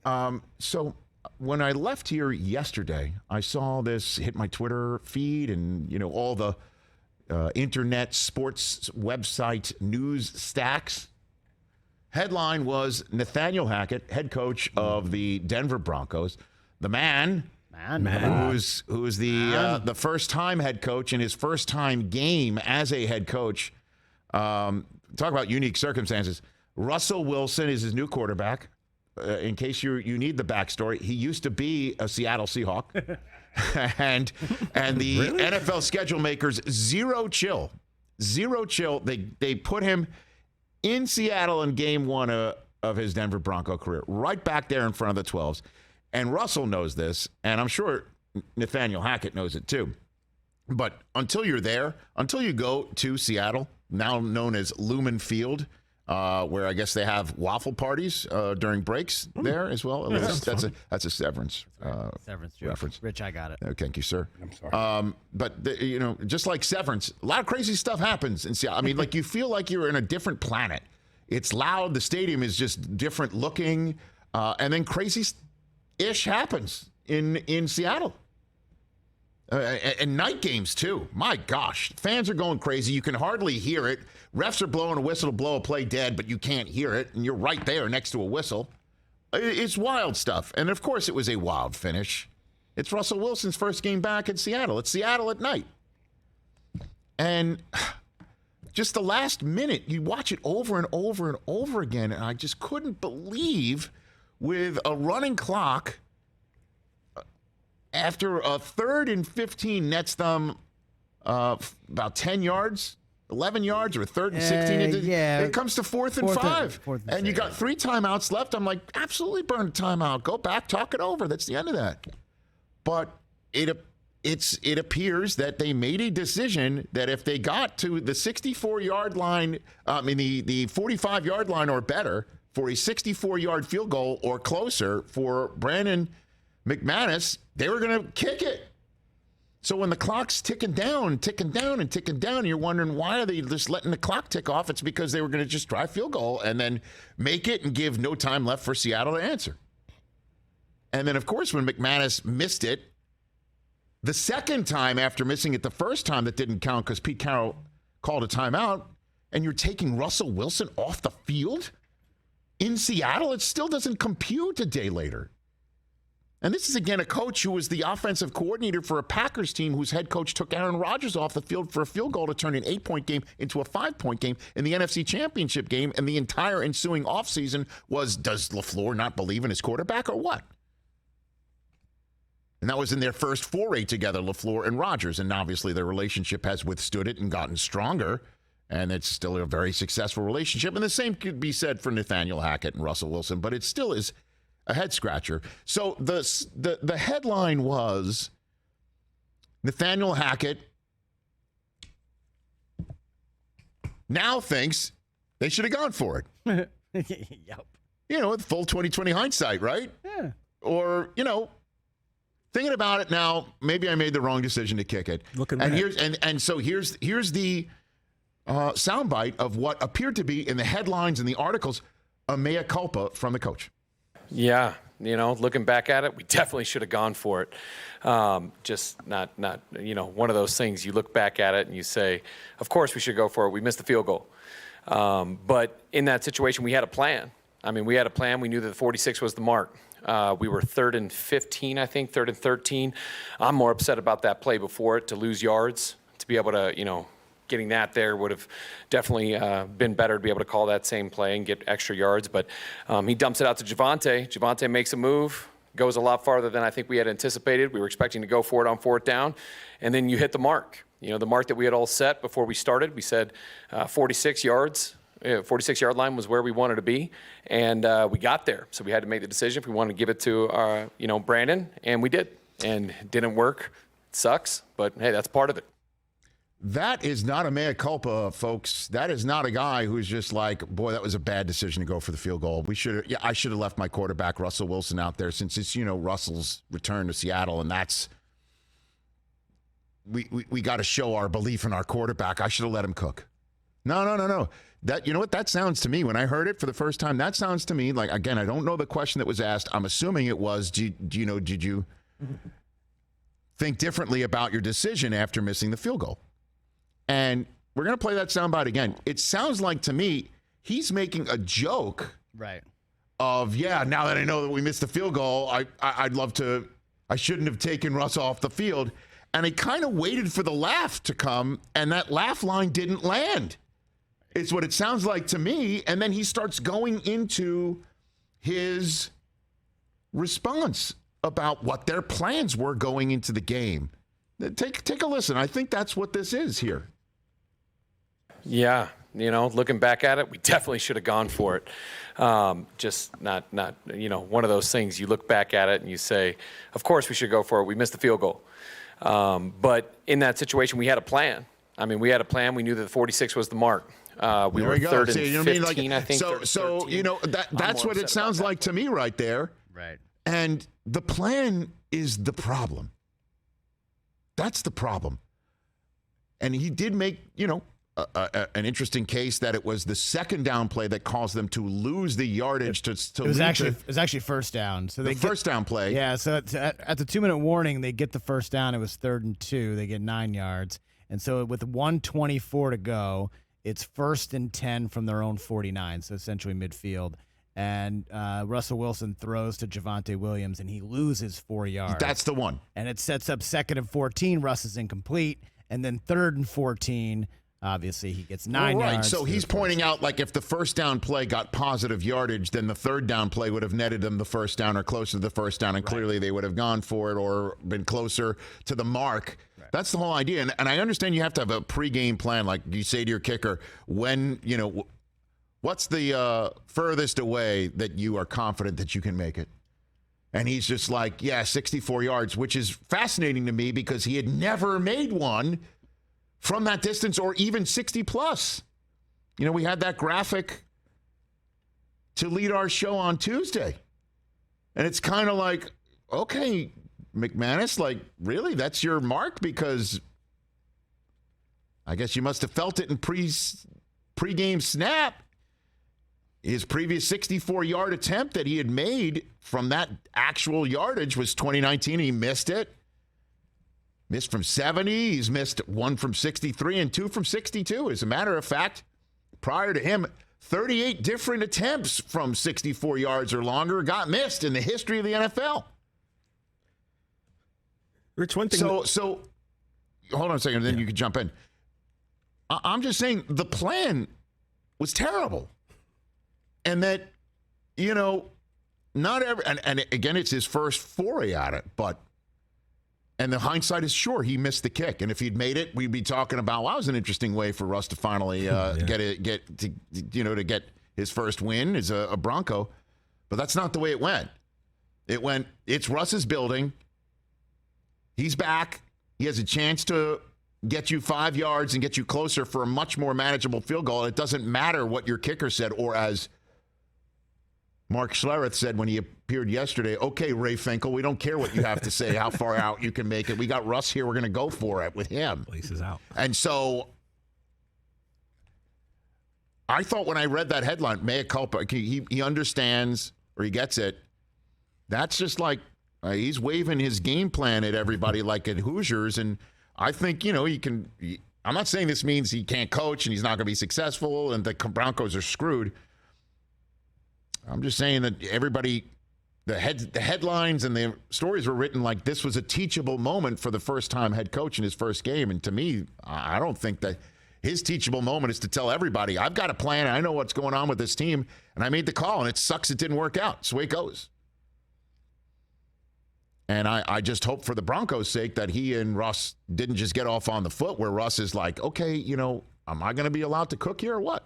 So when I left here yesterday, I saw this hit my Twitter feed and, all the internet sports website news stacks. Headline was Nathaniel Hackett, head coach of the Denver Broncos, the man. Who's the first-time head coach in his first-time game as a head coach. Talk about unique circumstances. Russell Wilson is his new quarterback. In case you need the backstory, he used to be a Seattle Seahawk. and the really? NFL schedule makers, zero chill. They put him in Seattle in game one of his Denver Bronco career, right back there in front of the 12s. And Russell knows this, and I'm sure Nathaniel Hackett knows it too. But until you're there, until you go to Seattle, now known as Lumen Field, where I guess they have waffle parties during breaks there as well. That's a Severance reference. Rich, I got it. Thank you, sir. I'm sorry. But just like Severance, a lot of crazy stuff happens in Seattle. I mean, like you feel like you're in a different planet. It's loud. The stadium is just different looking, and then crazy-ish happens in Seattle. And night games, too. My gosh. Fans are going crazy. You can hardly hear it. Refs are blowing a whistle to blow a play dead, but you can't hear it, and you're right there next to a whistle. It's wild stuff. And, of course, it was a wild finish. It's Russell Wilson's first game back in Seattle. It's Seattle at night. And just the last minute, you watch it over and over and over again, and I just couldn't believe with a running clock – after a 3rd and 15 nets them about 10 yards, 11 yards, or 3rd and 16. It comes to 4th and 5. And you got 3 timeouts left. I'm like, absolutely burn a timeout. Go back, talk it over. That's the end of that. But it appears that they made a decision that if they got to the 64-yard line, the 45-yard line or better for a 64-yard field goal or closer for Brandon McManus, they were going to kick it. So when the clock's ticking down, you're wondering why are they just letting the clock tick off? It's because they were going to just try a field goal and then make it and give no time left for Seattle to answer. And then, of course, when McManus missed it, the second time after missing it the first time that didn't count because Pete Carroll called a timeout, and you're taking Russell Wilson off the field in Seattle, it still doesn't compute a day later. And this is, again, a coach who was the offensive coordinator for a Packers team whose head coach took Aaron Rodgers off the field for a field goal to turn an 8-point game into a 5-point game in the NFC Championship game. And the entire ensuing offseason was, does LaFleur not believe in his quarterback or what? And that was in their first foray together, LaFleur and Rodgers. And obviously their relationship has withstood it and gotten stronger. And it's still a very successful relationship. And the same could be said for Nathaniel Hackett and Russell Wilson. But it still is a head scratcher. So the headline was Nathaniel Hackett now thinks they should have gone for it. Yep. With full 20/20 hindsight, right? Yeah. Or, thinking about it now, maybe I made the wrong decision to kick it. So here's the soundbite of what appeared to be in the headlines and the articles, a mea culpa from the coach. Yeah, looking back at it, we definitely should have gone for it. Just not, one of those things you look back at it and you say, of course we should go for it. We missed the field goal. But in that situation, we had a plan. We had a plan. We knew that the 46 was the mark. We were 3rd and 15, I think, 3rd and 13. I'm more upset about that play before it to lose yards, to be able to, getting that there would have definitely been better to be able to call that same play and get extra yards. But he dumps it out to Javonte. Javonte makes a move, goes a lot farther than I think we had anticipated. We were expecting to go for it on 4th down. And then you hit the mark. The mark that we had all set before we started. We said 46 yards. 46-yard line was where we wanted to be. And we got there. So we had to make the decision if we wanted to give it to, Brandon. And we did. And it didn't work. It sucks. But, hey, that's part of it. That is not a mea culpa, folks. That is not a guy who's just like, boy, that was a bad decision to go for the field goal. I should have left my quarterback, Russell Wilson, out there since it's, Russell's return to Seattle, and that's we got to show our belief in our quarterback. I should have let him cook. No. That, you know what that sounds to me when I heard it for the first time? That sounds to me like, again, I don't know the question that was asked. I'm assuming it was, did you think differently about your decision after missing the field goal? And we're going to play that soundbite again. It sounds like to me he's making a joke, right? Of now that I know that we missed the field goal, I'd love to. I shouldn't have taken Russ off the field, and he kind of waited for the laugh to come, and that laugh line didn't land. It's what it sounds like to me, and then he starts going into his response about what their plans were going into the game. Take a listen. I think that's what this is here. Yeah, looking back at it, we definitely should have gone for it. Just not one of those things. You look back at it and you say, of course we should go for it. We missed the field goal. But in that situation, we had a plan. I mean, we had a plan. We knew that the 46 was the mark. We were third and 15, I think. So that's what it sounds like to me right there. Right. And the plan is the problem. That's the problem. And he did make, an interesting case that it was the second down play that caused them to lose the yardage to it was actually first down. So they first down play. Yeah, so at the 2-minute warning, they get the first down. It was 3rd and 2. They get 9 yards. And so with 1:24 to go, it's 1st and 10 from their own 49, so essentially midfield. And Russell Wilson throws to Javonte Williams, and he loses 4 yards. That's the one. And it sets up 2nd and 14. Russ is incomplete. And then 3rd and 14, obviously, he gets 9 yards. Right, so he's pointing out, like, if the first down play got positive yardage, then the third down play would have netted them the first down or close to the first down, and clearly they would have gone for it or been closer to the mark. Right. That's the whole idea. And I understand you have to have a pregame plan, like you say to your kicker, when, what's the furthest away that you are confident that you can make it? And he's just like, 64 yards, which is fascinating to me because he had never made one from that distance or even 60 plus. We had that graphic to lead our show on Tuesday. And it's kind of like, okay, McManus, like, really? That's your mark? Because I guess you must have felt it in pregame snap. His previous 64-yard attempt that he had made from that actual yardage was 2019. He missed it. Missed from 70. He's missed 1 from 63 and 2 from 62. As a matter of fact, prior to him, 38 different attempts from 64 yards or longer got missed in the history of the NFL. Rich, one thing. So hold on a second, then you can jump in. I'm just saying the plan was terrible. And that, not every, and again, it's his first foray at it, and the hindsight is sure he missed the kick. And if he'd made it, we'd be talking about, wow, that was an interesting way for Russ to finally get his first win as a Bronco. But that's not the way it went. It went, it's Russ's building. He's back. He has a chance to get you 5 yards and get you closer for a much more manageable field goal. It doesn't matter what your kicker said, or as Mark Schlereth said when he appeared yesterday, okay, Ray Finkel, we don't care what you have to say, how far out you can make it. We got Russ here. We're going to go for it with him. Place is out. And so I thought when I read that headline, mea culpa, he understands, or he gets it. That's just like he's waving his game plan at everybody like at Hoosiers. And I think, he can – I'm not saying this means he can't coach and he's not going to be successful and the Broncos are screwed. I'm just saying that everybody, the headlines and the stories were written like this was a teachable moment for the first-time head coach in his first game. And to me, I don't think that his teachable moment is to tell everybody, I've got a plan, I know what's going on with this team, and I made the call, and it sucks it didn't work out. It's the way it goes. And I just hope for the Broncos' sake that he and Russ didn't just get off on the foot where Russ is like, okay, am I going to be allowed to cook here or what?